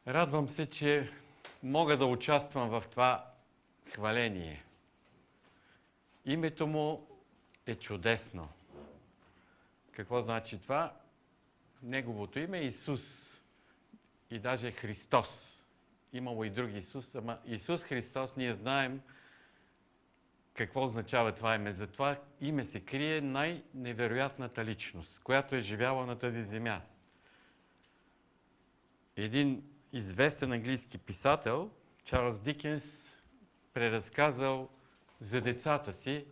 Радвам се, че мога да участвам в това хваление. Името му е чудесно. Какво значи това? Неговото име е Исус и даже Христос. Имало и други Исус, ама Исус Христос, ние знаем какво означава това име. За това име се крие най-невероятната личност, която е живяла на тази земя. Един известен английски писател, Чарлз Дикенс, преразказал за децата си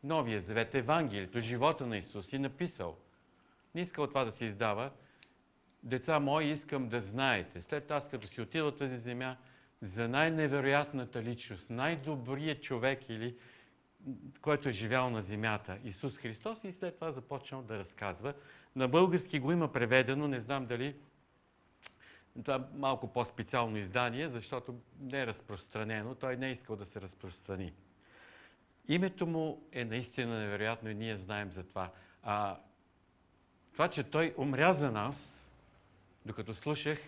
Новия Завет, Евангелието, живота на Исус и написал. Не искал това да се издава. Деца мои, искам да знаете, след аз като си отида от тази земя, за най-невероятната личност, най-добрият човек или който е живял на земята, Исус Христос, и след това започнал да разказва. На български го има преведено, не знам дали това е малко по-специално издание, защото не е разпространено, той не е искал да се разпространи. Името му е наистина невероятно и ние знаем за това. Това, че той умря за нас, докато слушах,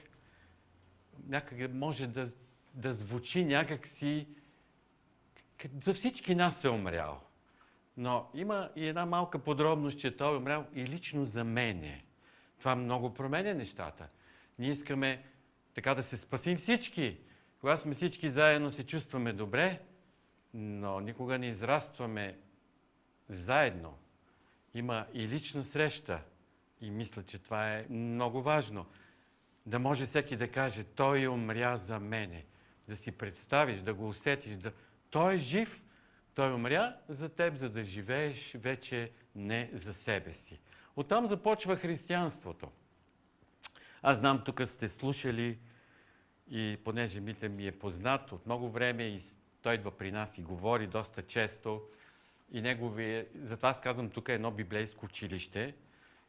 някак може да звучи някакси за всички нас е умрял. Но има и една малка подробност, че той е умрял и лично за мене. Това много променя нещата. Ние искаме така да се спасим всички. Когато сме всички заедно, се чувстваме добре, но никога не израстваме заедно. Има и лична среща. И мисля, че това е много важно. Да може всеки да каже, той умря за мене. Да си представиш, да го усетиш. Той е жив, той умря за теб, за да живееш вече не за себе си. Оттам започва християнството. Аз знам, тук сте слушали и понеже Мите ми е познат от много време и той идва при нас и говори доста често. И затова аз казвам, тук е едно библейско училище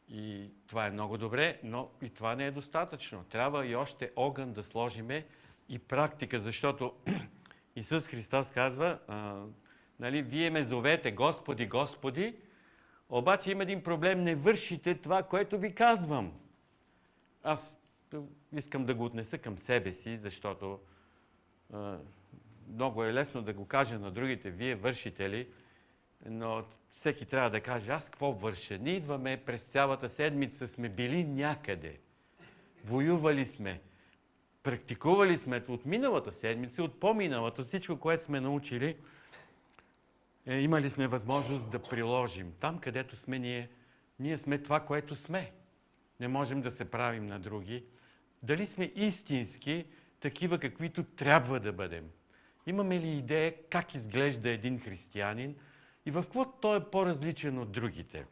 и това е много добре, но и това не е достатъчно. Трябва и още огън да сложиме и практика, защото Исус Христос казва, вие ме зовете Господи, Господи, обаче има един проблем, не вършите това, което ви казвам. Аз искам да го отнеса към себе си, защото много е лесно да го кажа на другите, вие вършите ли, но всеки трябва да каже, аз какво върша? Ние идваме през цялата седмица, сме били някъде, воювали сме, практикували сме от миналата седмица, от по-миналата, всичко, което сме научили, имали сме възможност да приложим. Там, където сме ние сме това, което сме. Не можем да се правим на други. Дали сме истински, такива каквито трябва да бъдем? Имаме ли идея как изглежда един християнин и в какво той е по-различен от другите?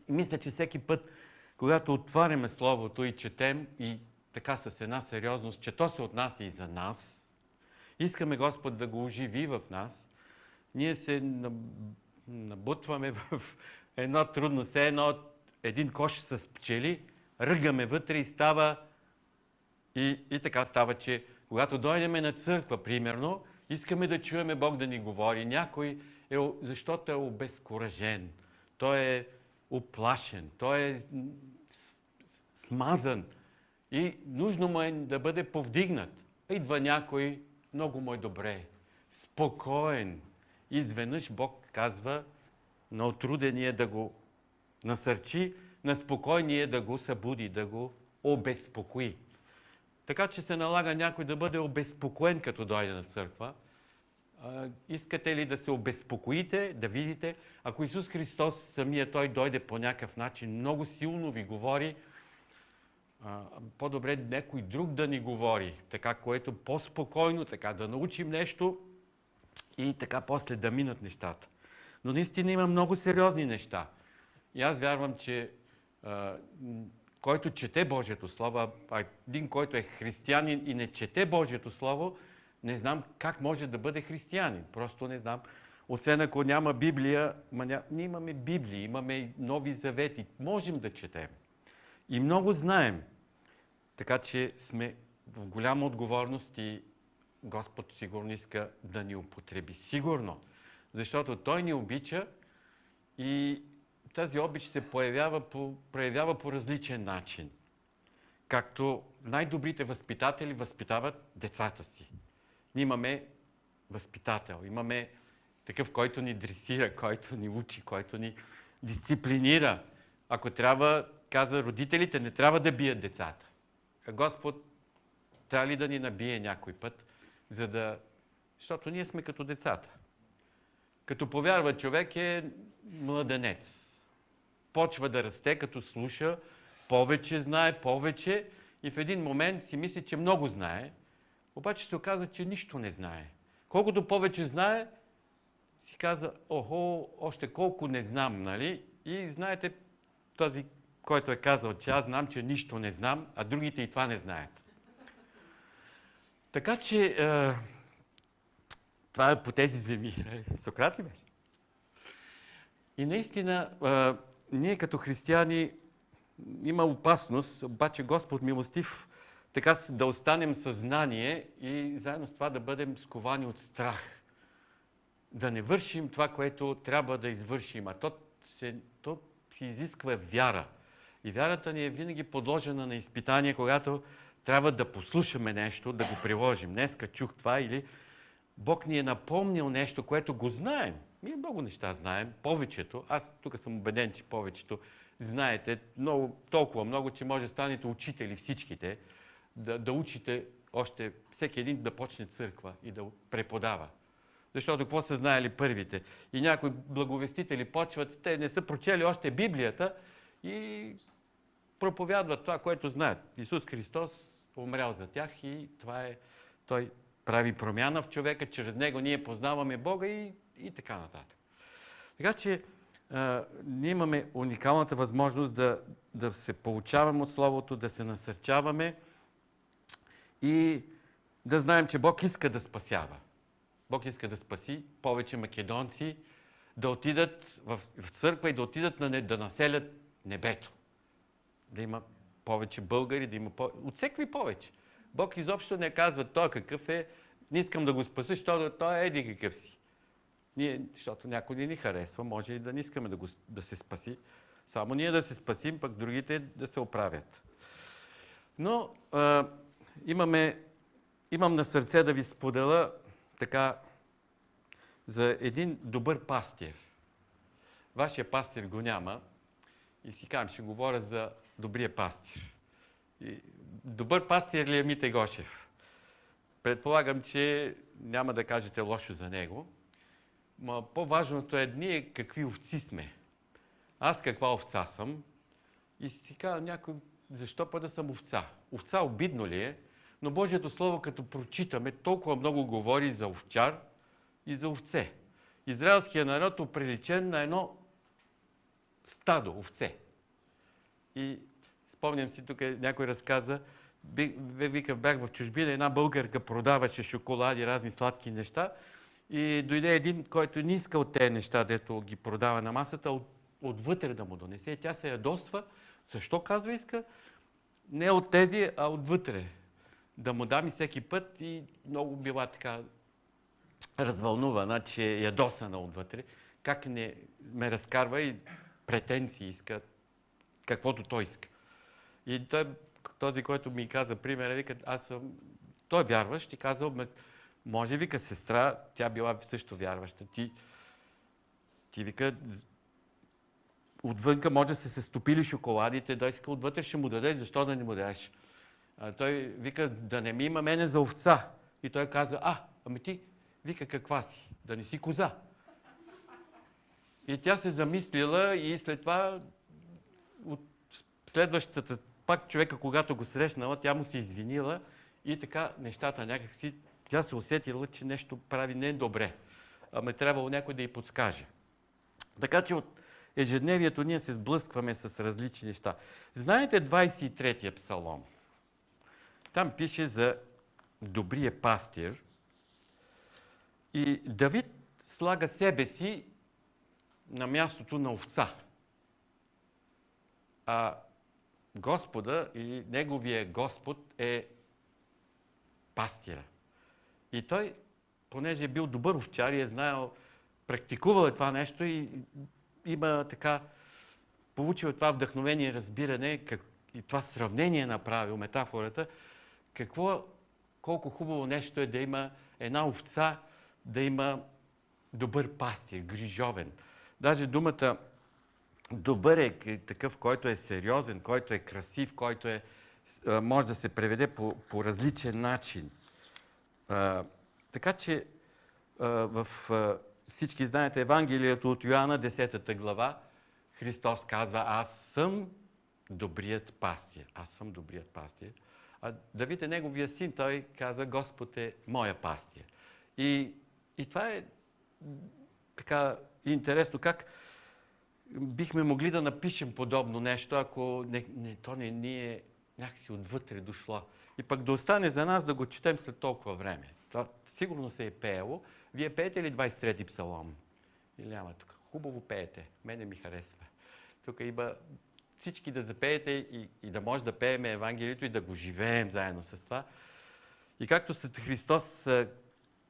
Мисля, че всеки път, когато отваряме Словото и четем, и така с една сериозност, че то се отнася и за нас, искаме Господ да го оживи в нас, ние се набутваме в едно трудно един кош с пчели, ръгаме вътре и става и така става, че когато дойдем на църква, примерно, искаме да чуеме Бог да ни говори. Някой защото е обезкуражен, той е уплашен, той е смазан и нужно му е да бъде повдигнат. Идва някой, много му е добре, спокоен. Изведнъж Бог казва на отрудения да го насърчи, на спокойния да го събуди, да го обезпокои. Така че се налага някой да бъде обезпокоен, като дойде на църква. Искате ли да се обезпокоите, да видите, ако Исус Христос самия Той дойде по някакъв начин, много силно ви говори, по-добре някой друг да ни говори, така, което по-спокойно, така да научим нещо и така после да минат нещата. Но наистина има много сериозни неща. И аз вярвам, че който чете Божието Слово, един, който е християнин и не чете Божието Слово, не знам как може да бъде християнин. Просто не знам. Освен ако няма Библия, ние имаме Библия, имаме Нови Завети, можем да четем. И много знаем. Така че сме в голяма отговорност и Господ сигурно иска да ни употреби. Сигурно. Защото Той ни обича и тази обич се проявява по различен начин. както най-добрите възпитатели възпитават децата си. Ние имаме възпитател, имаме такъв, който ни дресира, който ни учи, който ни дисциплинира. Ако трябва, каза родителите, не трябва да бият децата. А Господ трябва ли да ни набие някой път, защото ние сме като децата. Като повярва човек е младенец. Почва да расте, като слуша, повече знае, повече и в един момент си мисли, че много знае, обаче се оказва, че нищо не знае. Колкото повече знае, си казва, още колко не знам, нали? И знаете, този, който е казал, че аз знам, че нищо не знам, а другите и това не знаят. Така че, това е по тези земи. Сократ ли беше? И наистина, ние като християни има опасност, обаче Господ милостив, така да останем съзнание и заедно с това да бъдем сковани от страх. Да не вършим това, което трябва да извършим. А то си изисква вяра. И вярата ни е винаги подложена на изпитание, когато трябва да послушаме нещо, да го приложим. Днеска чух това или Бог ни е напомнил нещо, което го знаем. Ние много неща знаем, повечето. Аз тук съм убеден, че повечето знаете толкова много, че може да станете учители всичките, да учите още всеки един да почне църква и да преподава. Защото какво са знаели първите? И някои благовестители почват, те не са прочели още Библията и проповядват това, което знаят. Исус Христос умрял за тях и това е, Той прави промяна в човека, чрез Него ние познаваме Бога и така нататък. Така че ние имаме уникалната възможност да се получаваме от Словото, да се насърчаваме и да знаем, че Бог иска да спасява. Бог иска да спаси повече македонци, да отидат в църква и да отидат да населят небето. Да има повече българи, да има от всеки повече. Бог изобщо не казва той какъв е, не искам да го спася, защото той е еди какъв си. Защото някой не ни харесва, може и да не искаме да се спаси. Само ние да се спасим, пък другите да се оправят. Но имам на сърце да ви споделя така за един добър пастир. Вашия пастир го няма и си казвам, ще говоря за добрия пастир. Добър пастир ли е Митей Гошев? Предполагам, че няма да кажете лошо за него. Но по-важното е ние какви овци сме. Аз каква овца съм и си казвам някой, защо па да съм овца? Овца обидно ли е? Но Божието Слово, като прочитаме, толкова много говори за овчар и за овце. Израелският народ е приличен на едно стадо овце. И спомням си, тук някой разказа, бях в чужбина, една българка продаваше шоколади, разни сладки неща и дойде един, който не иска от тези неща, дето ги продава на масата, отвътре да му донесе. Тя се ядосва. Защо, казва, иска? Не от тези, а отвътре. Да му дам и всеки път и много била така развълнувана, че е ядосана отвътре. Как не ме разкарва и претенции иска, каквото той иска. И този, който ми каза примера, вика, той е вярващ и казал, може, вика, сестра, тя била също вярваща. Ти вика, отвънка може да се стопили шоколадите, да иска отвътре ще му дадеш, защо да не му дадеш? Той вика, да не ми има мене за овца. И той каза, ами ти, вика, каква си? Да не си коза. И тя се замислила и след това от следващата пак човека, когато го срещнала, тя му се извинила и така нещата някакси, тя се усетила, че нещо прави не добре. Ама трябвало някой да й подскаже. Така че от ежедневието ние се сблъскваме с различни неща. Знаете 23-я псалом? Там пише за добрия пастир и Давид слага себе си на мястото на овца. А Господа и неговия Господ е пастира. И той, понеже е бил добър овчар и е знаел, практикувал е това нещо и има така, получил това вдъхновение и разбиране и това сравнение направил, метафората, колко хубаво нещо е да има една овца, да има добър пастир, грижовен. Даже думата добър е такъв, който е сериозен, който е красив, който може да се преведе по различен начин. Така че всички знаете Евангелието от Йоанна, 10 глава, Христос казва: аз съм добрият пастир. Аз съм добрият пастир. А Давид е неговия син, той каза: Господ е моя пастир. И това е така интересно, как бихме могли да напишем подобно нещо, ако то не ни е някакси отвътре дошло. И пък да остане за нас да го четем след толкова време. Това сигурно се е пеело. Вие пеете ли 23-ти псалом? Или няма тук? Хубаво пеете. Мене ми харесва. Тук има всички да запеете и да може да пеем Евангелието и да го живеем заедно с това. И както след Христос,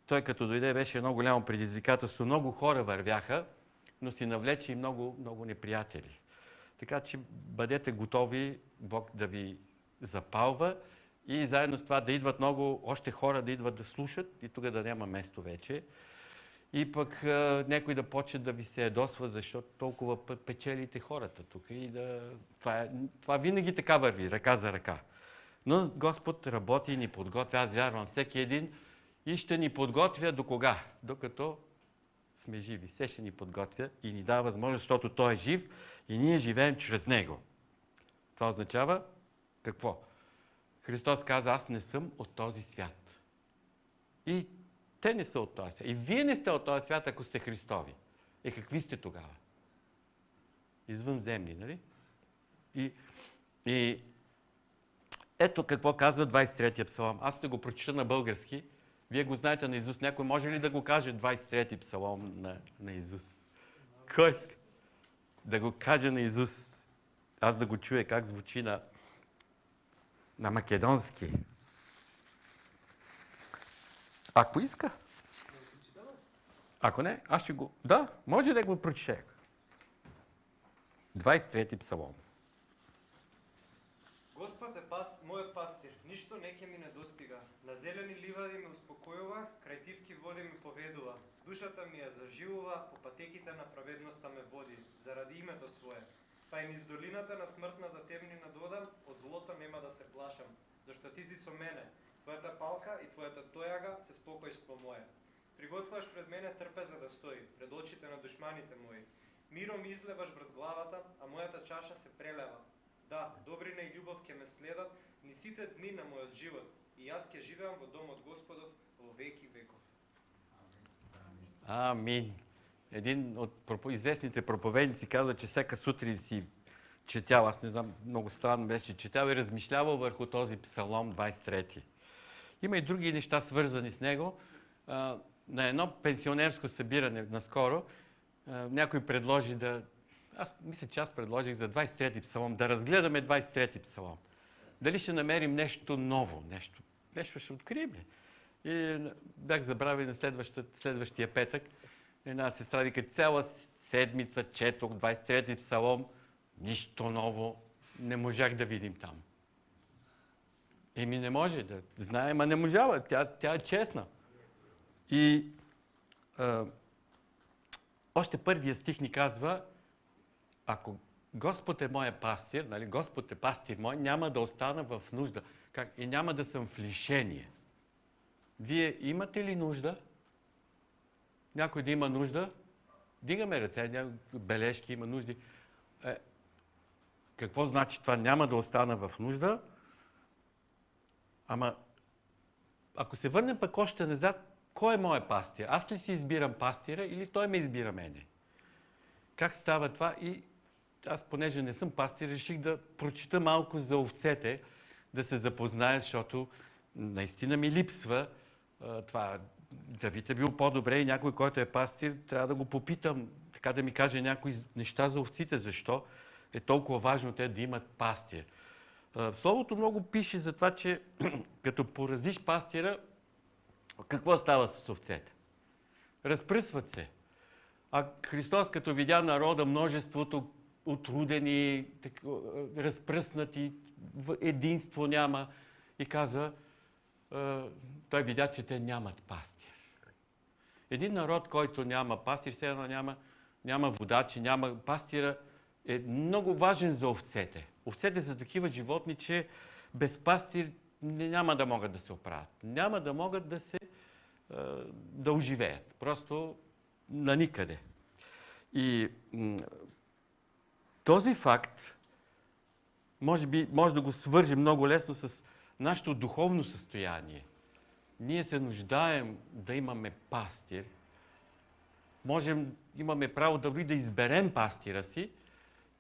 той като дойде беше едно голямо предизвикателство. Много хора вървяха, но си навлече и много, много неприятели. Така че бъдете готови Бог да ви запалва и заедно с това да идват много още хора, да идват да слушат и тук да няма место вече. И пък някой да почне да ви се ядосва, защото толкова печелите хората тук. И това винаги така върви, ръка за ръка. Но Господ работи и ни подготвя. Аз вярвам всеки един и ще ни подготвя до кога? Докато сме живи. Все ще ни подготвя и ни дава възможност, защото Той е жив и ние живеем чрез Него. Това означава какво? Христос каза: аз не съм от този свят. И те не са от този свят. И вие не сте от този свят, ако сте Христови. Какви сте тогава? Извънземни, нали? И ето какво казва 23-я псалом. Аз ще го прочита на български. Вие го знаете на Исус. Някой може ли да го каже 23-ти псалом на Исус? Кой иска? Да го каже на Исус. Аз да го чуя как звучи на македонски. Ако иска. Ако не, аз ще го... Да, може да го прочете. 23-ти псалом. Господ е моят пастир, нищо неке ми не достига. На зелени ливади ме успокоюва, край тивки води ми поведува. Душата ми я заживува, по пътеките на праведността ме води, заради името свое. Па и низ долината на смъртната темнина додам, от злото нема да се плашам, защо ти си со мене. Твоята палка и твоята тояга се спокойство мое. Приготвяш пред мене трпеза да стои, пред очите на душманите мои. Миром излеваш врз главата, а моята чаша се прелева. Да, добрина и љубов ќе ме следат ни сите дни на мојот живот и јас ќе живеам во домот Господов во веки веков. Амин. Един от известните проповедници каза, че всяка сутрин си четял, аз не знам, много странно беше, четял и размишлявал върху този псалом 23. Има и други неща свързани с него. На едно пенсионерско събиране наскоро някой предложи аз мисля, че аз предложих за 23-ти псалом, да разгледаме 23-ти псалом. Дали ще намерим нещо ново, нещо ще открием. И бях забравил на следващия петък. Една сестра вика: цяла седмица четох 23-ти псалом, нищо ново не можах да видим там. Не може да знаем, а не можава. Тя е честна. И още първия стих ни казва: ако Господ е моя пастир, нали, Господ е пастир мой, няма да остана в нужда. И няма да съм в лишение. Вие имате ли нужда? Някой да има нужда? Дигаме ръце, бележки, има нужди. Какво значи това? Няма да остана в нужда. Ама, ако се върнем пък още назад, кой е моя пастир? Аз ли си избирам пастира или той ме избира мене? Как става това? И аз, понеже не съм пастир, реших да прочита малко за овцете, да се запозная, защото наистина ми липсва това. Давид е бил по-добре и някой, който е пастир, трябва да го попитам, така да ми каже някои неща за овците. Защо е толкова важно те да имат пастир? В Словото много пише за това, че като поразиш пастира, какво става с овцете? Разпръсват се. А Христос, като видя народа, множеството отрудени, разпръснати, единство няма. И каза, той видя, че те нямат пастир. Един народ, който няма пастир, все едно няма водачи, няма пастира, е много важен за овцете. Овцете са такива животни, че без пастир няма да могат да се оправят. Няма да могат да оживеят. Просто на никъде. И този факт може да го свържем много лесно с нашето духовно състояние. Ние се нуждаем да имаме пастир. Имаме право да изберем пастира си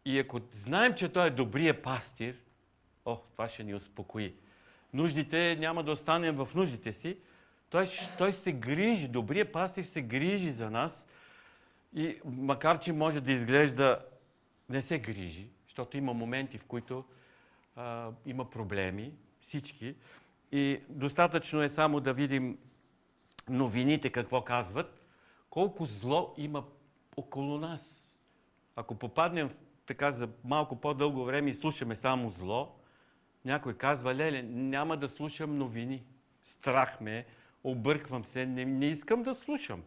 и ако знаем, че той е добрия пастир, това ще ни успокои. Нуждите няма да останем в нуждите си. Той се грижи, добрият пастир се грижи за нас и макар, че може да изглежда не се грижи, защото има моменти, в които има проблеми, всички, и достатъчно е само да видим новините какво казват, колко зло има около нас. Ако попаднем така за малко по-дълго време и слушаме само зло, някой казва, леле, няма да слушам новини. Страх ме, обърквам се, не искам да слушам.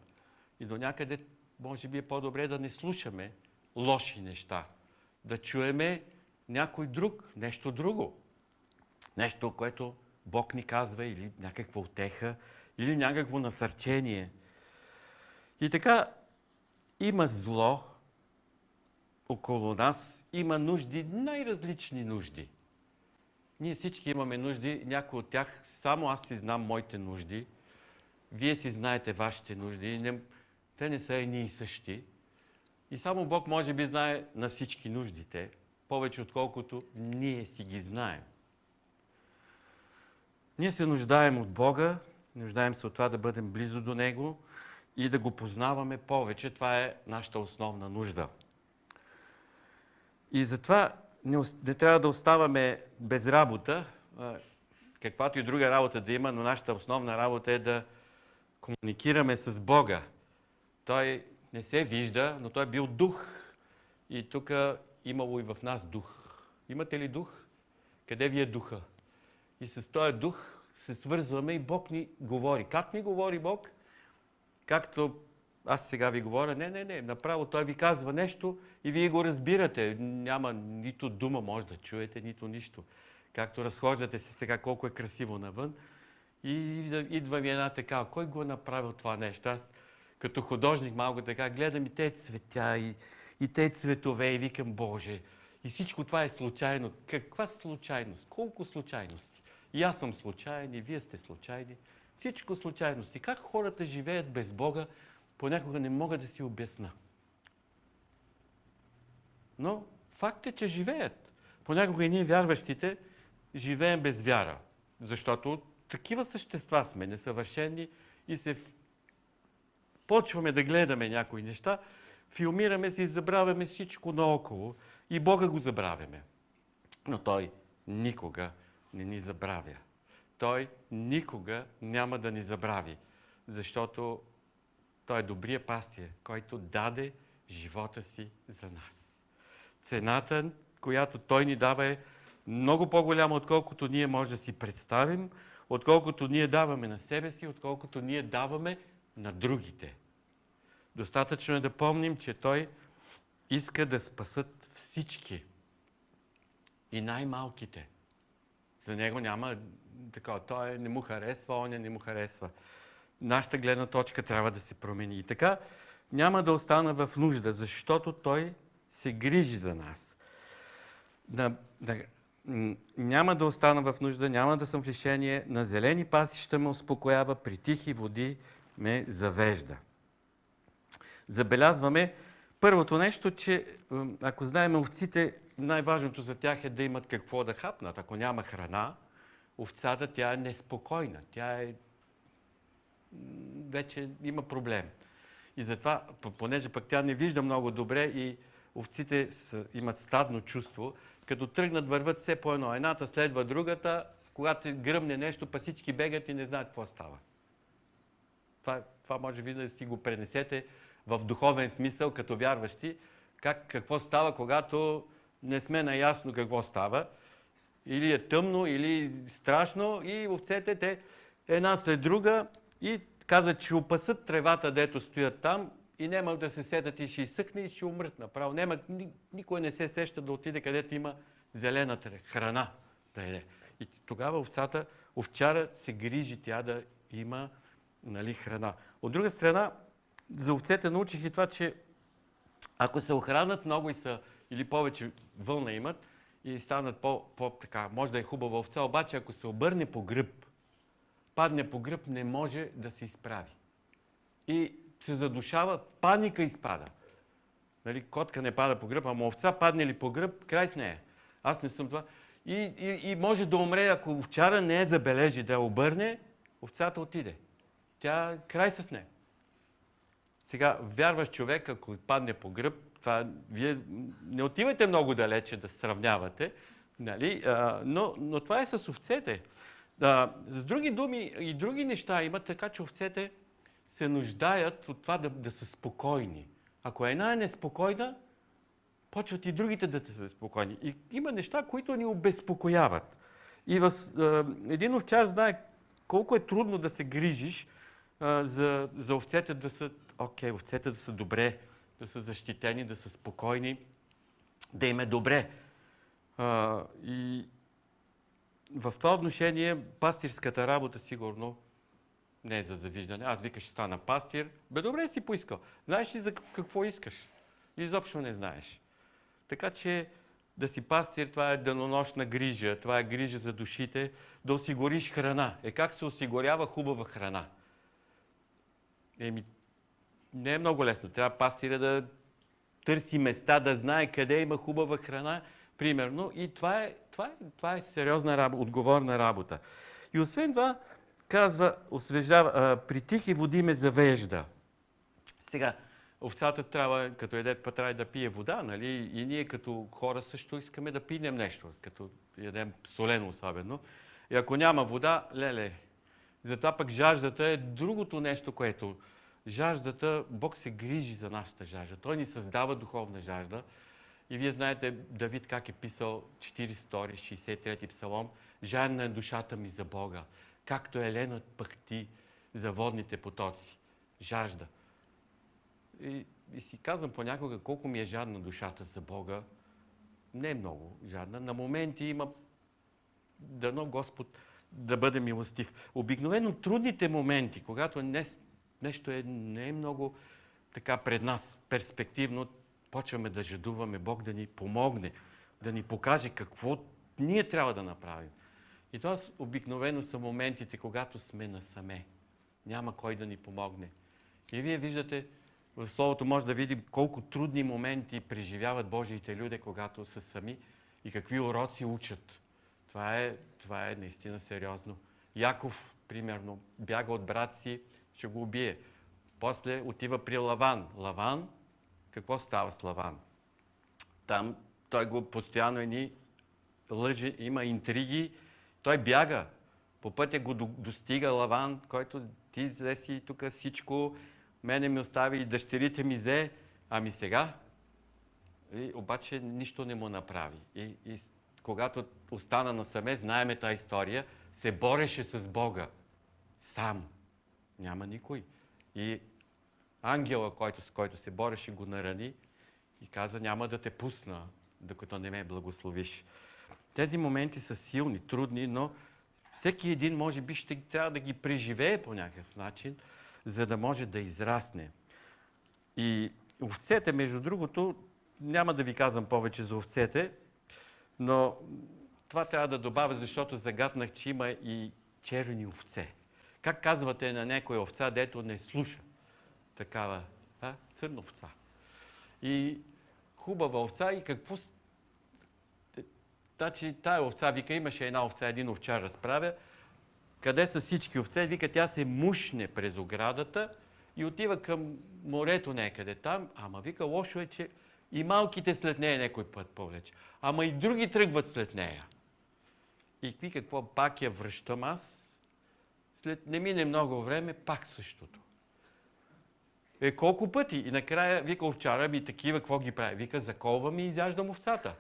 И до някъде, може би е по-добре да не слушаме лоши неща. Да чуеме някой друг, нещо друго. Нещо, което Бог ни казва, или някаква утеха, или някакво насърчение. И така, има зло около нас, има нужди, най-различни нужди. Ние всички имаме нужди, някои от тях, само аз си знам моите нужди, вие си знаете вашите нужди, те не са едни и същи. И само Бог може би знае на всички нуждите, повече отколкото ние си ги знаем. Ние се нуждаем от Бога, нуждаем се от това да бъдем близо до Него и да го познаваме повече. Това е нашата основна нужда. И затова не трябва да оставаме без работа, каквато и друга работа да има, но нашата основна работа е да комуникираме с Бога. Той не се вижда, но той е бил дух. И тук имало и в нас дух. Имате ли дух? Къде ви е духа? И с този дух се свързваме и Бог ни говори. Как ни говори Бог? Както аз сега ви говоря, не, направо той ви казва нещо и вие го разбирате. Няма нито дума може да чуете, нито нищо. Както разхождате се сега, колко е красиво навън. И идва ми една така, кой го е направил това нещо? Аз като художник малко така гледам и тези цветя, и тези цветове и викам, Боже, и всичко това е случайно. Каква случайност? Колко случайности? И аз съм случайен, и вие сте случайни. Всичко случайности. Как хората живеят без Бога, понякога не мога да си обясна. Но факт е, че живеят. Понякога и ние, вярващите, живеем без вяра. Защото такива същества сме, несъвършени и почваме да гледаме някои неща, филмираме се и забравяме всичко наоколо и Бога го забравяме. Но Той никога не ни забравя. Той никога няма да ни забрави, защото Той е добрия пастир, който даде живота си за нас. Цената, която Той ни дава, е много по-голяма, отколкото ние може да си представим, отколкото ние даваме на себе си, отколкото ние даваме на другите. Достатъчно е да помним, че Той иска да спасат всички. И най-малките. За Него няма такова. Той не му харесва, оня не му харесва. Нашата гледна точка трябва да се промени. И така няма да остана в нужда, защото Той се грижи за нас. Няма да остана в нужда, няма да съм в лишение. На зелени пасища ме успокоява, при тихи води ме завежда. Забелязваме първото нещо, че ако знаем овците, най-важното за тях е да имат какво да хапнат. Ако няма храна, овцата тя е неспокойна, вече има проблем. И затова, понеже пък тя не вижда много добре и овците имат стадно чувство, като тръгнат, върват все по едно. Едната следва другата, когато гръмне нещо, па всички бегат и не знаят какво става. Това може би да си го пренесете в духовен смисъл, като вярващи, какво става, когато не сме наясно какво става. Или е тъмно, или страшно и овцете те една след друга и казват, че опасат тревата, дето стоят там и няма да се сетят и ще изсъхне и ще умрат направо. Никой не се сеща да отиде където има зелена храна да яде. И тогава овчара се грижи тя да има, нали, храна. От друга страна, за овцете научих и това, че ако се охранат много или повече вълна имат и станат така, може да е хубава овца, обаче ако се обърне по гръб, падне по гръб, не може да се изправи. И се задушава, паника изпада. Нали, котка не пада по гръб, ама овца падне ли по гръб, край с нея. Аз не съм това. И може да умре, ако овчара не е забележи да я обърне, овцата отиде. Тя край с нея. Сега, вярваш човек, ако падне по гръб, вие не отивате много далече да сравнявате, нали? Но това е с овцете. С други думи и други неща има, така че овцете се нуждаят от това да са спокойни. Ако една е неспокойна, почват и другите да са спокойни. И има неща, които ни обезпокояват. И един овчар знае колко е трудно да се грижиш за овцете да са овцете да са добре, да са защитени, да са спокойни, да им е добре. И в това отношение пастирската работа сигурно не е за завиждане. Аз викаш, ще стана пастир. Добре си поискал. Знаеш ли за какво искаш? Изобщо не знаеш. Така че да си пастир, това е денонощна грижа, това е грижа за душите, да осигуриш храна. Как се осигурява хубава храна? Не е много лесно. Трябва пастира да търси места, да знае къде има хубава храна, примерно. И това е сериозна отговорна работа. И освен това, казва, при тихи води ме завежда. Сега, овцата трябва, като яде, трябва да пие вода, нали? И ние като хора също искаме да пинем нещо, като ядем солено особено. И ако няма вода, леле. Затова пък жаждата е другото нещо, което жаждата, Бог се грижи за нашата жажда. Той ни създава духовна жажда. И вие знаете Давид как е писал 42, 63 псалом. Жадна е душата ми за Бога. Както еленът пъхти за водните потоци. Жажда. И си казвам понякога колко ми е жадна душата за Бога. Не е много жадна. На моменти има дано Господ да бъде милостив. Обикновено трудните моменти, когато нещо не е много така пред нас перспективно, почваме да жадуваме Бог да ни помогне, да ни покаже какво ние трябва да направим. И това обикновено са моментите, когато сме насаме. Няма кой да ни помогне. И вие виждате, в Словото може да видим колко трудни моменти преживяват Божиите люди, когато са сами и какви уроци учат. Това е наистина сериозно. Яков, примерно, бяга от брат си, ще го убие. После отива при Лаван. Лаван, какво става с Лаван? Там той го постоянно лъже, има интриги. Той бяга. По пътя го достига Лаван, който ти взе си тук всичко, мене ми остави и дъщерите ми взе, ами сега. И обаче нищо не му направи. И когато остана насаме, знаеме тази история, се бореше с Бога. Сам. Няма никой. И ангела, с който се бореше, го нарани и каза, няма да те пусна, докато не ме благословиш. Тези моменти са силни, трудни, но всеки един, може би, ще трябва да ги преживее по някакъв начин, за да може да израсне. И овцете, между другото, няма да ви казвам повече за овцете, но това трябва да добавя, защото загатнах, че има и черни овце. Как казвате на някоя овца, дето не слуша? Такава, църна овца. И хубава овца и какво... Значи, тая овца, вика, имаше една овца, един овчар разправя, къде са всички овце, вика, тя се мушне през оградата и отива към морето някъде там, ама вика, лошо е, че и малките след нея някой път повлече. Ама и други тръгват след нея. И вика, какво, пак я връщам аз, след не мине много време, пак същото. Колко пъти? И накрая вика овчара, ми такива, какво ги прави? Вика, заколвам и изяждам овцата.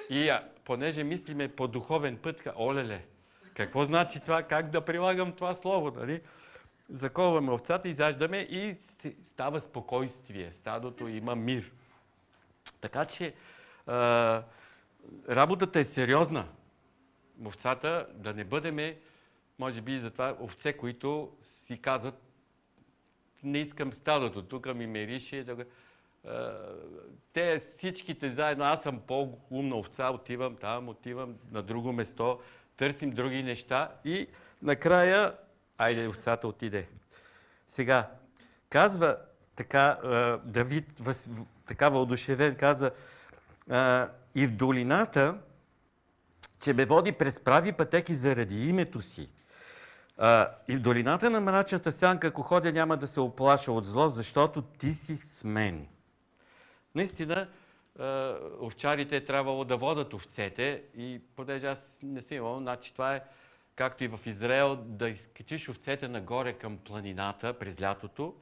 И понеже мислиме по духовен път, олеле, какво значи това, как да прилагам това слово, нали? Заковаме овцата, изяждаме и става спокойствие, стадото има мир. Така че работата е сериозна. Овцата да не бъдеме, може би затова овце, които си казват, не искам стадото, тук ми мерише. Те всичките заедно, аз съм по-умна овца, отивам там, отивам на друго место, търсим други неща и накрая, айде, овцата отиде. Сега, казва така, Давид, така въодушевен, каза, и в долината, че ме води през прави пътеки заради името си. И в долината на мрачната сянка, ако ходя, няма да се оплаша от зло, защото ти си с мен. Наистина, овчарите е трябвало да водят овцете и понеже аз не съм имал, значи това е както и в Израел, да изкачиш овцете нагоре към планината през лятото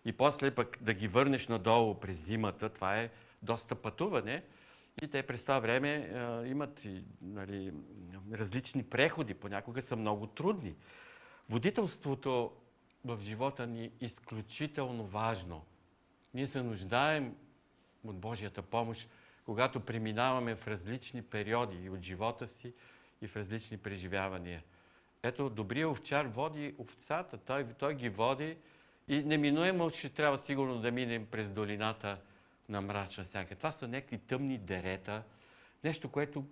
и после пък да ги върнеш надолу през зимата. Това е доста пътуване. И те през това време имат нали, различни преходи, понякога са много трудни. Водителството в живота ни е изключително важно. Ние се нуждаем от Божията помощ, когато преминаваме в различни периоди от живота си и в различни преживявания. Ето, добрият овчар води овцата, той ги води и неминуемо ще трябва сигурно да минем през долината на мрачна сянка. Това са някакви тъмни дерета, нещо, което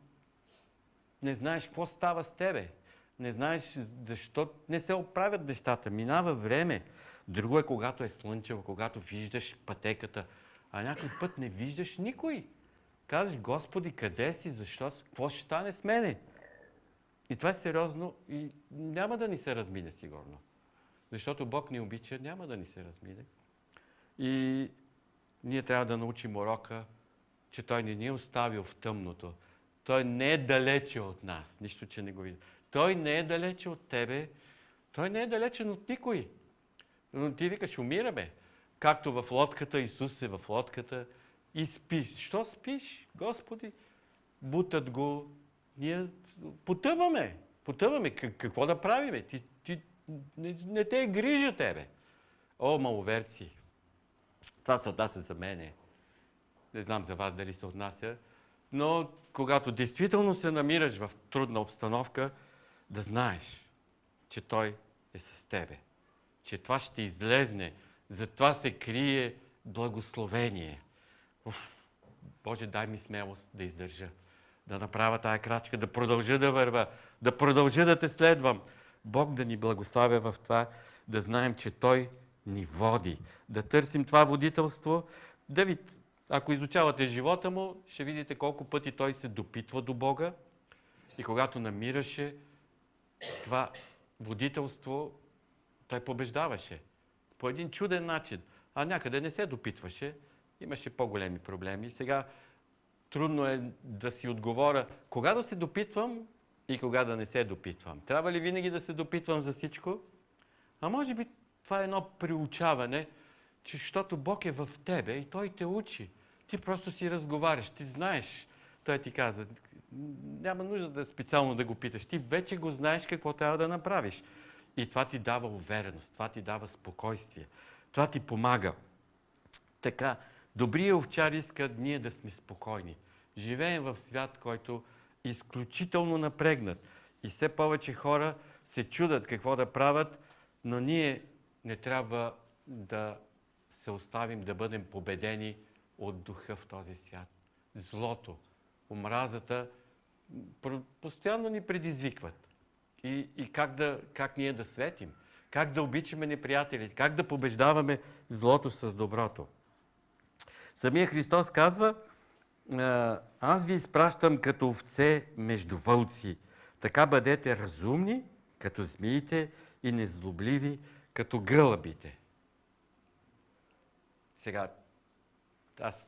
не знаеш какво става с тебе. Не знаеш защо не се оправят нещата. Минава време. Друго е, когато е слънчево, когато виждаш пътеката, а някой път не виждаш никой. Казваш, Господи, къде си? Защо? Какво ще стане с мене? И това е сериозно и няма да ни се размине сигурно. Защото Бог ни обича, няма да ни се размине. И ние трябва да научим урока, че Той не ни е оставил в тъмното. Той не е далече от нас, нищо, че не го види. Той не е далече от тебе, Той не е далечен от никой. Но ти викаш, умираме. Както в лодката, Исус е в лодката и спи. Що спиш, Господи? Бутат го. Ние потъваме. Потъваме. Какво да правиме? Не те е грижа тебе. О, маловерци! Това се отнася за мене. Не знам за вас дали се отнася. Но когато действително се намираш в трудна обстановка, да знаеш, че Той е с тебе. Че това ще излезне. Затова се крие благословение. Боже, дай ми смелост да издържа. Да направя тая крачка, да продължа да върва, да продължа да те следвам. Бог да ни благославя в това, да знаем, че Той ни води. Да търсим това водителство. Давид, ако изучавате живота му, ще видите колко пъти той се допитва до Бога и когато намираше това водителство, той побеждаваше. По един чуден начин. А някъде не се допитваше. Имаше по-големи проблеми. Сега трудно е да си отговоря кога да се допитвам и кога да не се допитвам. Трябва ли винаги да се допитвам за всичко? А може би това е едно приучаване, че защото Бог е в тебе и Той те учи. Ти просто си разговаряш, ти знаеш. Той ти каза, няма нужда да специално да го питаш. Ти вече го знаеш какво трябва да направиш. И това ти дава увереност, това ти дава спокойствие. Това ти помага. Така, добрият овчар иска ние да сме спокойни. Живеем в свят, който е изключително напрегнат. И все повече хора се чудат какво да правят, но ние не трябва да се оставим да бъдем победени от духа в този свят. Злото, омразата постоянно ни предизвикват. И как ние да светим, как да обичаме неприятелите, как да побеждаваме злото с доброто. Самия Христос казва, аз ви изпращам като овце между вълци. Така бъдете разумни, като змиите и незлобливи, като гълъбите. Сега, аз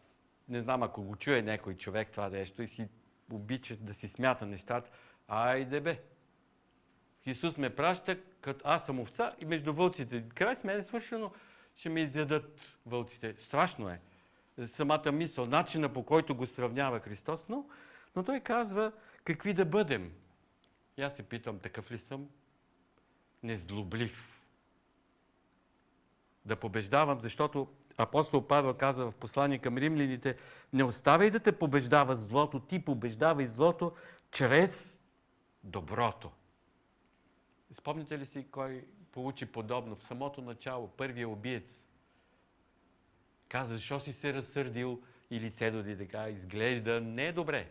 не знам, ако го чуе някой човек това нещо и си обича да си смята нещата, айде бе. Исус ме праща, като аз съм овца и между вълците. Край с мен е свършено, ще ме изядат вълците. Страшно е. Самата мисъл, начина по който го сравнява Христос, но Но той казва какви да бъдем. И аз се питам, такъв ли съм? Незлоблив. Да побеждавам, защото апостол Павел каза в послание към римляните, не оставяй да те побеждава злото, ти побеждавай злото чрез доброто. Спомните ли си кой получи подобно в самото начало? Първият убиец. Каза, защо си се разсърдил и лицето ти така изглежда не е добре.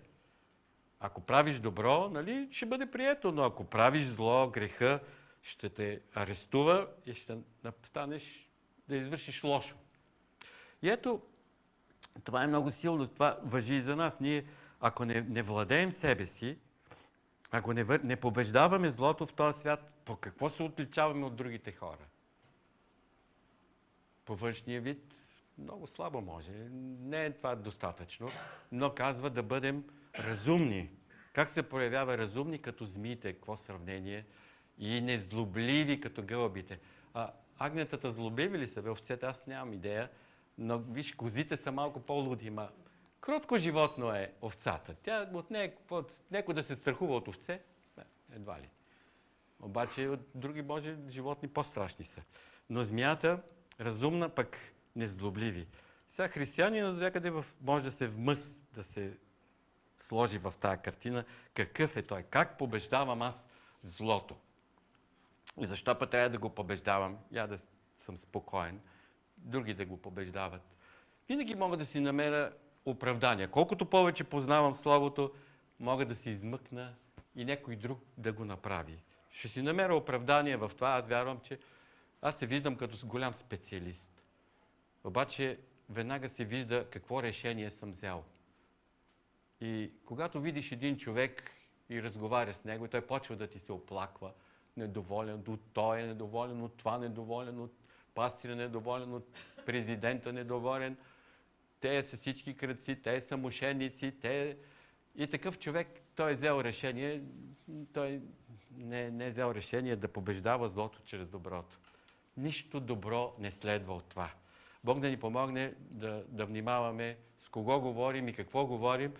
Ако правиш добро, нали, ще бъде прието, но ако правиш зло, греха, ще те арестува и ще станеш да извършиш лошо. И ето, това е много силно, това важи и за нас. Ние, ако не владеем себе си, ако не побеждаваме злото в този свят, по какво се отличаваме от другите хора? По външния вид много слабо може. Не е това достатъчно, но казва да бъдем разумни. Как се проявява разумни като змиите? Какво сравнение? И незлобливи като гълъбите. Агнетата злобливи ли са? Овцете аз нямам идея, но виж, козите са малко по-луди. Кротко животно е овцата. Тя от някой да се страхува от овце, едва ли. Обаче от други Божи животни по-страшни са. Но змията разумна, пък незлобливи. Сега християнина до някъде може да се да се сложи в тая картина. Какъв е той? Как побеждавам аз злото? И защо път трябва да го побеждавам? Я да съм спокоен. Други да го побеждават. Винаги мога да си намеря оправдания. Колкото повече познавам Словото, мога да се измъкна и някой друг да го направи. Ще си намеря оправдание в това. Аз вярвам, че аз се виждам като голям специалист. Обаче веднага се вижда какво решение съм взел. И когато видиш един човек и разговаря с него, той почва да ти се оплаква, недоволен от той е недоволен, от това недоволен, от пастира недоволен, от президента недоволен. Те са всички крадци, те са мошенници, И такъв човек, той е взел решение, той не е взел решение да побеждава злото чрез доброто. Нищо добро не следва от това. Бог да ни помогне да внимаваме с кого говорим и какво говорим.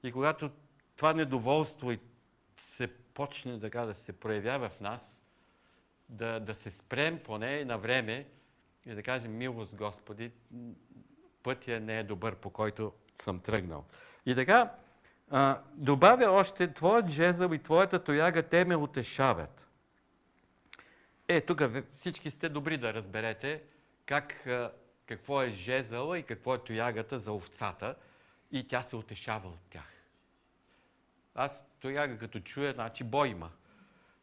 И когато това недоволство се почне така да се проявява в нас, да се спрем поне на време и да кажем: милост, Господи, пътя не е добър, по който съм тръгнал. И така, добавя още: твоят жезъл и твоята тояга, те ме утешават. Тук всички сте добри да разберете какво е жезъла и какво е тоягата за овцата, и тя се утешава от тях. Аз тояга като чуя, значи бой има.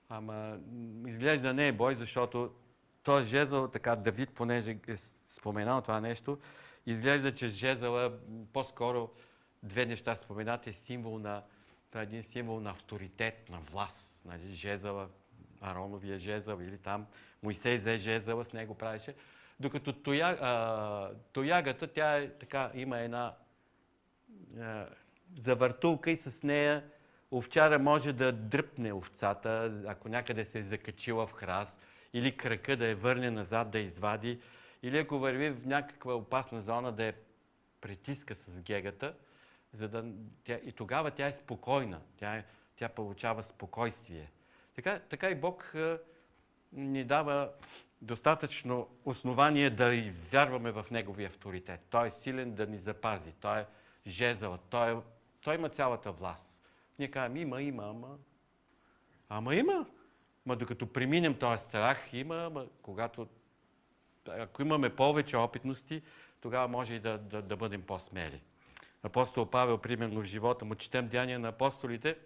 Ама изглежда не е бой, защото този жезъл, така Давид, понеже е споменал това нещо, изглежда, че жезъла по-скоро две неща споменате, това е един символ на авторитет, на власт. Нали, жезъла, Ароновия жезъл, или там Моисей взе жезъла, с него правеше. Докато тоягата, тя е така, има една завъртулка и с нея овчара може да дръпне овцата, ако някъде се е закачила в храст, или крака да я върне назад, да извади, или ако върви в някаква опасна зона, да я притиска с гегата, и тогава тя е спокойна, тя получава спокойствие. Така и Бог ни дава достатъчно основание да и вярваме в Неговия авторитет. Той е силен да ни запази, той е жезъл, той има цялата власт. Ние казваме: има. Ма докато преминем този страх, ако имаме повече опитности, тогава може и да бъдем по-смели. Апостол Павел, примерно в живота му, четем Деяния на апостолите,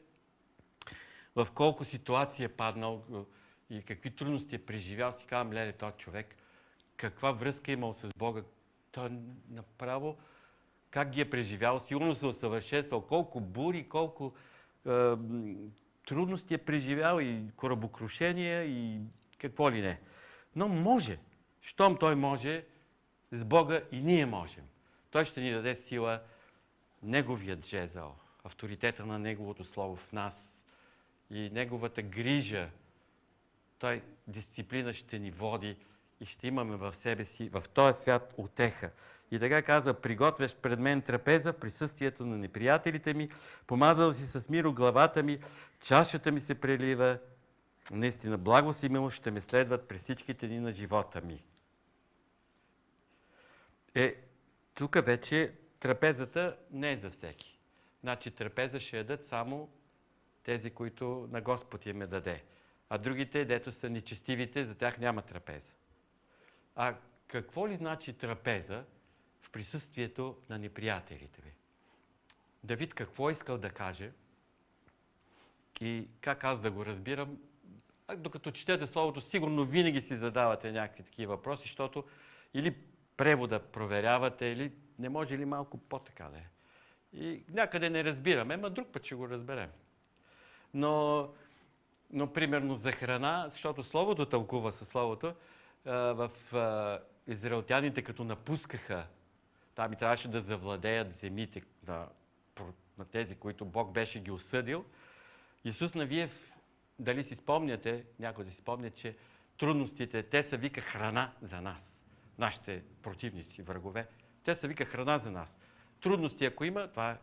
в колко ситуации е паднал и какви трудности е преживял, си казвам: леле, този човек, каква връзка е имал с Бога, той направо как ги е преживял, сигурно се усъвършенствал, колко бури, колко трудности е преживял, и корабокрушения, и какво ли не. Но може, щом той може, с Бога и ние можем. Той ще ни даде сила, Неговият жезъл, авторитета на Неговото Слово в нас и Неговата грижа. Той дисциплина ще ни води и ще имаме в себе си, в този свят, утеха. И така казва: приготвяш пред мен трапеза в присъствието на неприятелите ми, помазал си с миро главата ми, чашата ми се прелива. Наистина, благост и милост ще ме следват през всичките дни на живота ми. Тук вече трапезата не е за всеки. Значи трапеза ще ядат само тези, които на Господ им даде. А другите, дето са нечестивите, за тях няма трапеза. А какво ли значи трапеза в присъствието на неприятелите ви? Давид какво искал да каже и как аз да го разбирам? Докато четете Словото, сигурно винаги си задавате някакви такива въпроси, защото или превода проверявате, или не може ли малко по-така да е. И някъде не разбираме, ама друг път ще го разберем. Но примерно за храна, защото Словото тълкува със Словото, в израелтяните като напускаха, там и трябваше да завладеят земите на тези, които Бог беше ги осъдил. Исус Навиев, дали си спомняте, някой да си спомня, че трудностите, те са вика храна за нас. Нашите противници, врагове, те са вика храна за нас. Трудности, ако има, това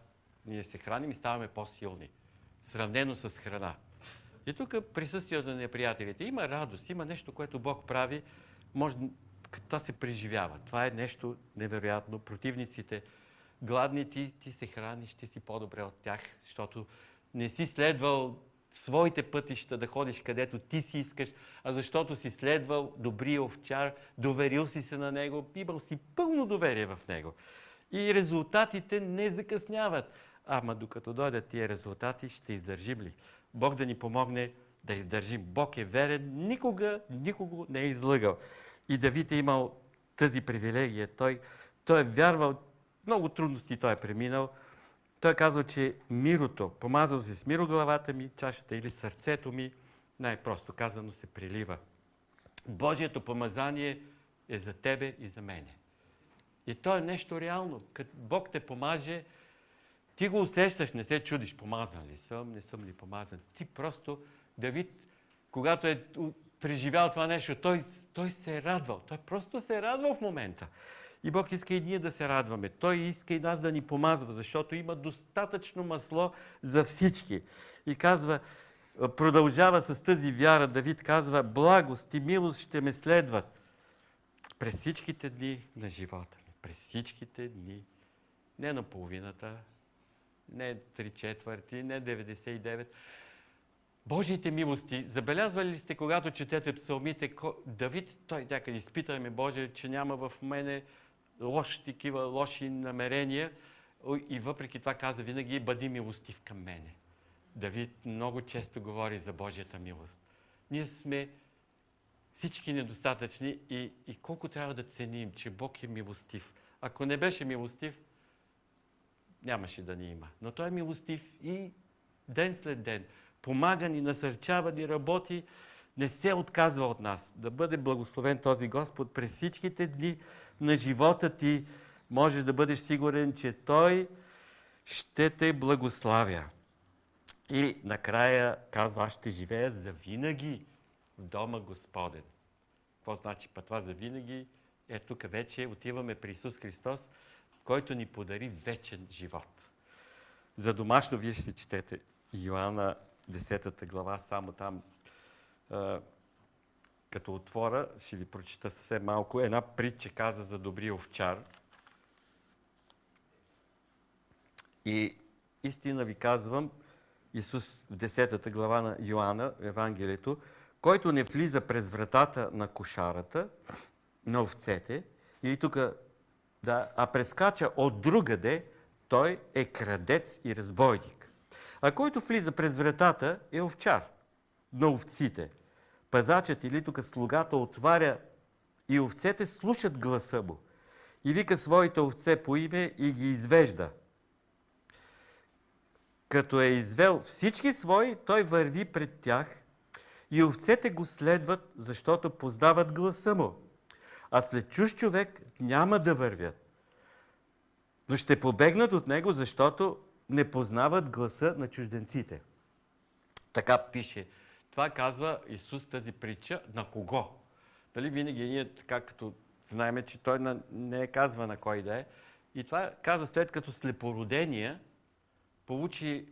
ние се храним и ставаме по-силни. Сравнено с храна. И тук присъствието на неприятелите. Има радост, има нещо, което Бог прави, може това се преживява. Това е нещо невероятно. Противниците, гладни ти се храниш, ти си по-добре от тях, защото не си следвал своите пътища да ходиш където ти си искаш, а защото си следвал добрия овчар, доверил си се на него, имал си пълно доверие в него. И резултатите не закъсняват. Ама докато дойдат тия резултати, ще издържим ли? Бог да ни помогне да издържим. Бог е верен, никого не е излъгал. И Давид е имал тази привилегия. Той е вярвал, много трудности той е преминал. Той казва, че мирото, помазал си с миро главата ми, чашата или сърцето ми, най-просто казано се прилива. Божието помазание е за тебе и за мене. И то е нещо реално. Като Бог те помаже, ти го усещаш, не се чудиш, помазан ли съм, не съм ли помазан. Ти просто, Давид, когато е преживял това нещо, той се е радвал. Той просто се е радвал в момента. И Бог иска и ние да се радваме. Той иска и нас да ни помазва, защото има достатъчно масло за всички. И казва, продължава с тази вяра, Давид казва: благост и милост ще ме следват през всичките дни на живота ми. През всичките дни. Не на половината, не 3/4, не 99. Божиите милости, забелязвали ли сте, когато четете псалмите, Давид, той някъде изпитаме, Боже, че няма в мене лоши намерения, и въпреки това каза винаги: бъди милостив към мене. Давид много често говори за Божията милост. Ние сме всички недостатъчни и колко трябва да ценим, че Бог е милостив. Ако не беше милостив, нямаше да ни има. Но Той е милостив и ден след ден. Помага ни, насърчава ни, работи, не се отказва от нас. Да бъде благословен този Господ през всичките дни на живота ти. Можеш да бъдеш сигурен, че Той ще те благославя. И накрая казва: аз ще живея завинаги в дома Господен. Какво значи па това завинаги? Тук вече отиваме при Исус Христос, който ни подари вечен живот. За домашно вие ще четете Йоанна 10 глава, само там, като отворя, ще ви прочита съвсем малко. Една притча каза за добрия овчар. И истина ви казвам, Исус в 10 глава на Йоанна, Евангелието, който не влиза през вратата на кошарата, на овцете, или тук, а прескача от другаде, той е крадец и разбойник. А който влиза през вратата е овчар на овците. Пазачът или тук слугата отваря и овцете слушат гласа му. И вика своите овце по име и ги извежда. Като е извел всички свои, той върви пред тях и овцете го следват, защото познават гласа му. А след чужд човек няма да вървят. Но ще побегнат от него, защото не познават гласа на чужденците. Така пише. Това казва Исус, тази притча, на кого? Дали винаги ние така, като Знаеме, че той не е казва на кой да е. И това каза след като слепородения получи,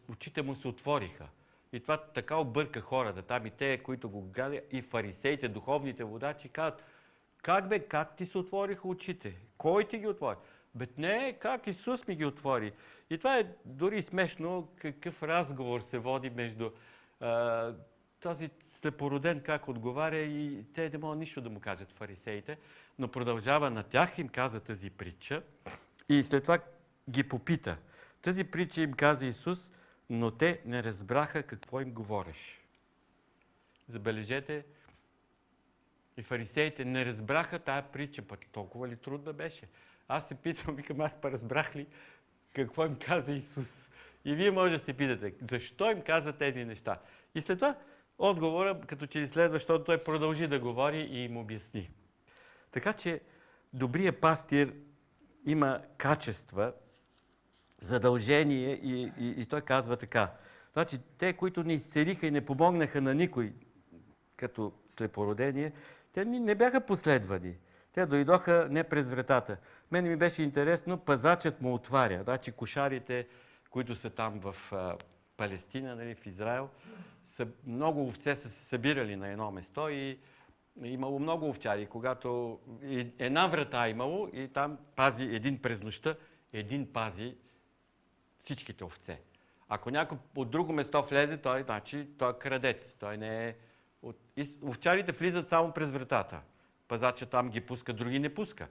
очите му се отвориха. И това така обърка хората. Там и те, които го гледат, и фарисеите, духовните водачи, казват: как бе, как ти се отвориха очите? Кой ти ги отвори? Бе, не, как Исус ми ги отвори. И това е дори смешно, какъв разговор се води между този слепороден, как отговаря, и те не могат нищо да му кажат, фарисеите, но продължава на тях, им каза тази притча и след това ги попита. Тази притча им каза Исус, но те не разбраха какво им говориш. Забележете, и фарисеите не разбраха тая притча, пък толкова ли трудна беше? Аз се питам, викам, аз разбрах ли какво им каза Исус? И вие може да се питате, защо им каза тези неща? И след това отговора, като че ли следва, защото той продължи да говори и им обясни. Така че добрият пастир има качества, задължение и той казва така. Значи те, които не изцелиха и не помогнаха на никой, като слепородение, те не бяха последвани. Те дойдоха не през вратата. Мене ми беше интересно, пазачът му отваря. Значи кошарите, които са там в Палестина, нали, в Израел, много овце са се събирали на едно место и имало много овчари. Когато една врата имало и там пази един през нощта, един пази всичките овце. Ако някой от друго место влезе, той е крадец. Той не е... Овчарите влизат само през вратата. Пазача там ги пуска, други не пуска.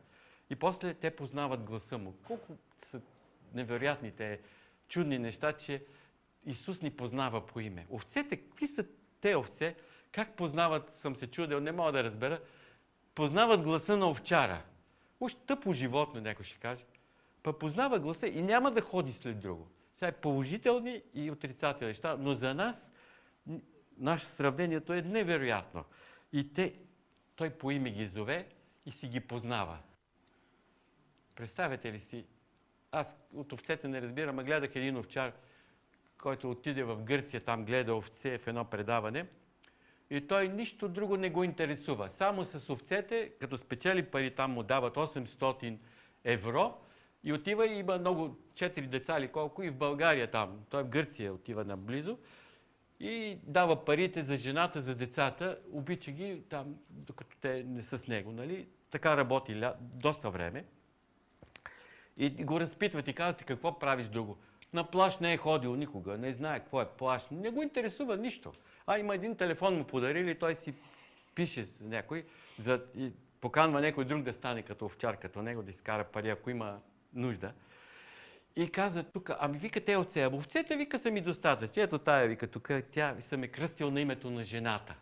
И после те познават гласа му. Колко са невероятните, чудни неща, че Исус ни познава по име. Овцете, какви са те овце? Как познават, съм се чудил, не мога да разбера, познават гласа на овчара. Уж тъпо животно, някой ще каже. Па познава гласа и няма да ходи след друго. Сега е положителни и отрицателни неща, но за нас, наше сравнението е невероятно. И той по име ги зове и си ги познава. Представете ли си, аз от овцете не разбирам, а гледах един овчар, който отиде в Гърция, там гледа овце в едно предаване и той нищо друго не го интересува. Само с овцете, като спечели пари, там му дават 800 евро и отива и има много, 4 деца или колко, и в България там, той в Гърция отива наблизо и дава парите за жената, за децата, обича ги там, докато те не са с него, нали? Така работи доста време. И го разпитват и казват: какво правиш друго? На плаж не е ходил никога, не знае какво е плаж, не го интересува нищо. Има един телефон му подарили, той си пише с някой, и поканва някой друг да стане като овчар, като него, да изкара пари, ако има нужда. И каза тук: ами вика те овцете, вика, са ми достатъчни. Ето тая, вика, тук тя съм е кръстил на името на жената.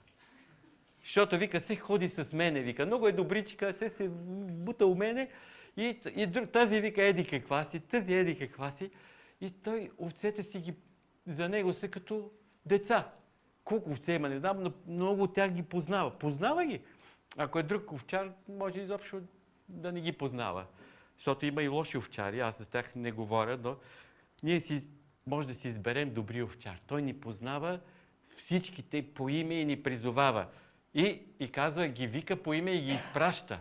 Защото, вика, се ходи с мене, вика, много е добричка, се бута у мене. И тази, вика, еди каква си, тази еди каква си. И той, овцете си ги, за него са като деца. Колко овце има, не знам, но много от тях ги познава. Познава ги. Ако е друг овчар, може изобщо да не ги познава. Защото има и лоши овчари, аз за тях не говоря, но ние може да си изберем добри овчар. Той ни познава всичките по име и ни призовава. И казва, ги вика по име и ги изпраща.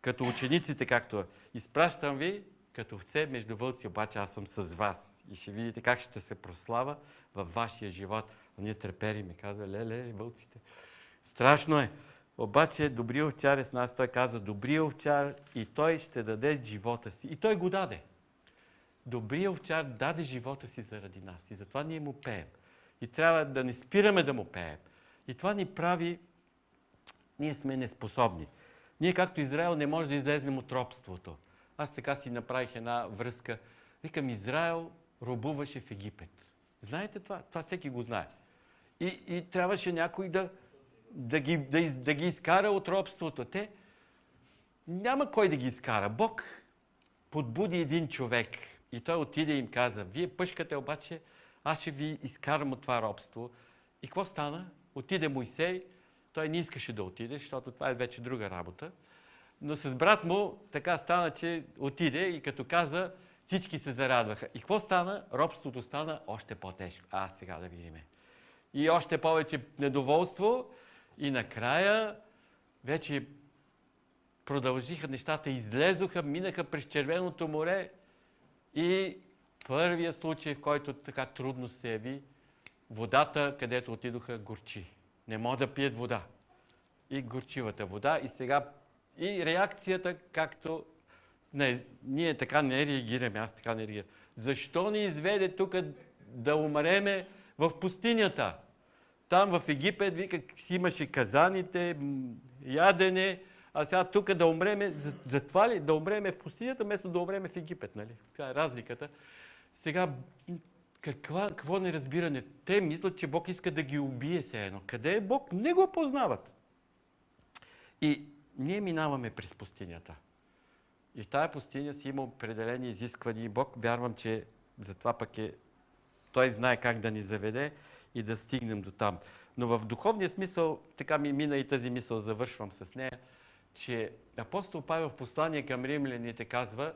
Като учениците, както изпращам ви, като овце между вълци, обаче аз съм с вас. И ще видите как ще се прослава във вашия живот. А ние трепериме, казва, леле, вълците. Страшно е. Обаче добрият овчар е с нас. Той каза, добрият овчар и той ще даде живота си. И той го даде. Добрият овчар даде живота си заради нас. И затова ние му пеем. И трябва да не спираме да му пеем. И това ни прави, ние сме неспособни. Ние, както Израел, не може да излезнем от робството. Аз така си направих една връзка. Викам, Израел робуваше в Египет. Знаете това? Това всеки го знае. И трябваше някой да ги изкара от робството. Те няма кой да ги изкара. Бог подбуди един човек и той отиде и им каза, вие пъшкате, обаче аз ще ви изкарам от това робство. И какво стана? Отиде Мойсей, той не искаше да отиде, защото това е вече друга работа. Но с брат му така стана, че отиде и като каза, всички се зарадваха. И какво стана? Робството стана още по-тежко. Сега да видим. И още повече недоволство. И накрая вече продължиха нещата, излезоха, минаха през Червеното море и първият случай, в който така трудно се яви, водата, където отидоха, горчи. Не могат да пият вода. И горчивата вода. И сега и реакцията, както ние така не реагираме, аз така не реагирам. Защо ни изведе тук да умреме в пустинята? Там в Египет, вика, си имаше казаните, ядене, а сега тук да умреме, за това ли? Да умреме в пустинята, вместо да умреме в Египет, нали? Това е разликата. Сега, какво неразбиране? Те мислят, че Бог иска да ги убие все едно. Къде е Бог? Не го познават. И ние минаваме през пустинята. И в тази пустиня си има определени изисквания. И Бог, вярвам, че затова пък Той знае как да ни заведе и да стигнем до там. Но в духовния смисъл, така ми мина и тази мисъл, завършвам с нея, че апостол Павел в послание към римляните казва: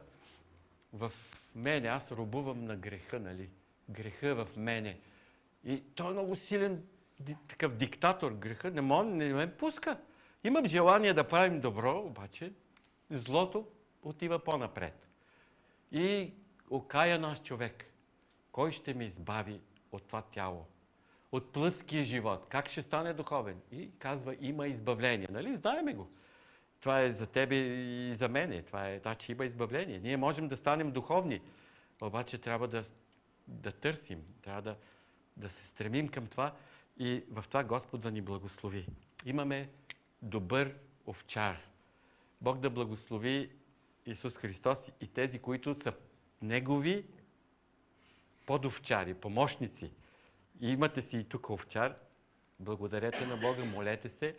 в мене, аз робувам на греха, нали? Греха в мене. И той е много силен такъв диктатор. Греха не ме пуска. Имам желание да правим добро, обаче злото отива по-напред. И окая наш човек. Кой ще ме избави от това тяло? От плътския живот. Как ще стане духовен? И казва, има избавление. Нали? Знаеме го. Това е за тебе и за мене. Това е, значи има избавление. Ние можем да станем духовни. Обаче трябва да търсим. Трябва да се стремим към това. И в това Господ да ни благослови. Имаме добър овчар. Бог да благослови Исус Христос и тези, които са Негови подовчари, помощници. И имате си и тук овчар. Благодарете на Бога, молете се,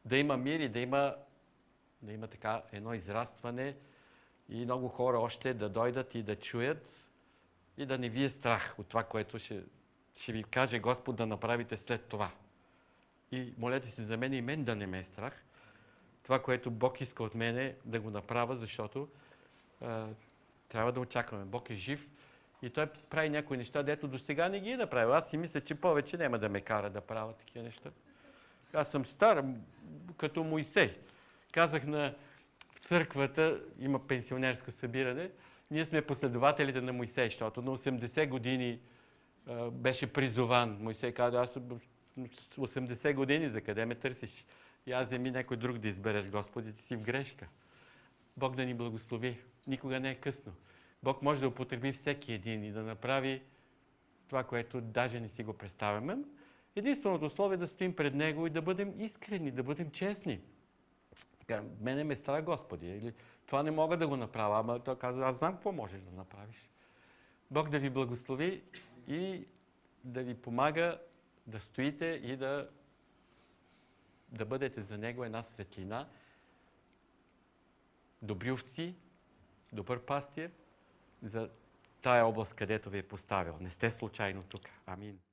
да има мир и да има така едно израстване и много хора още да дойдат и да чуят и да не ви е страх от това, което ще ви каже Господ да направите след това. И молете се за мен и мен да не ме е страх. Това, което Бог иска от мене, да го направя, защото трябва да очакваме. Бог е жив и Той прави някои неща, дето до сега не ги е направил. Аз си мисля, че повече няма да ме кара да правя такива неща. Аз съм стар, като Моисей. Казах в църквата, има пенсионерско събиране, ние сме последователите на Моисей, защото на 80 години беше призован. Моисей каза, аз 80 години, за къде ме търсиш? И аз вземи някой друг да избереш, Господи, ти си в грешка. Бог да ни благослови. Никога не е късно. Бог може да употреби всеки един и да направи това, което даже не си го представяме. Единственото условие е да стоим пред Него и да бъдем искрени, да бъдем честни. Мене ме страх, Господи. Или това не мога да го направя, ама той каза, аз знам какво можеш да направиш. Бог да ви благослови и да ви помага да стоите и да бъдете за Него една светлина, добри овци, добър пастир за тая област, където ви е поставил. Не сте случайно тук. Амин.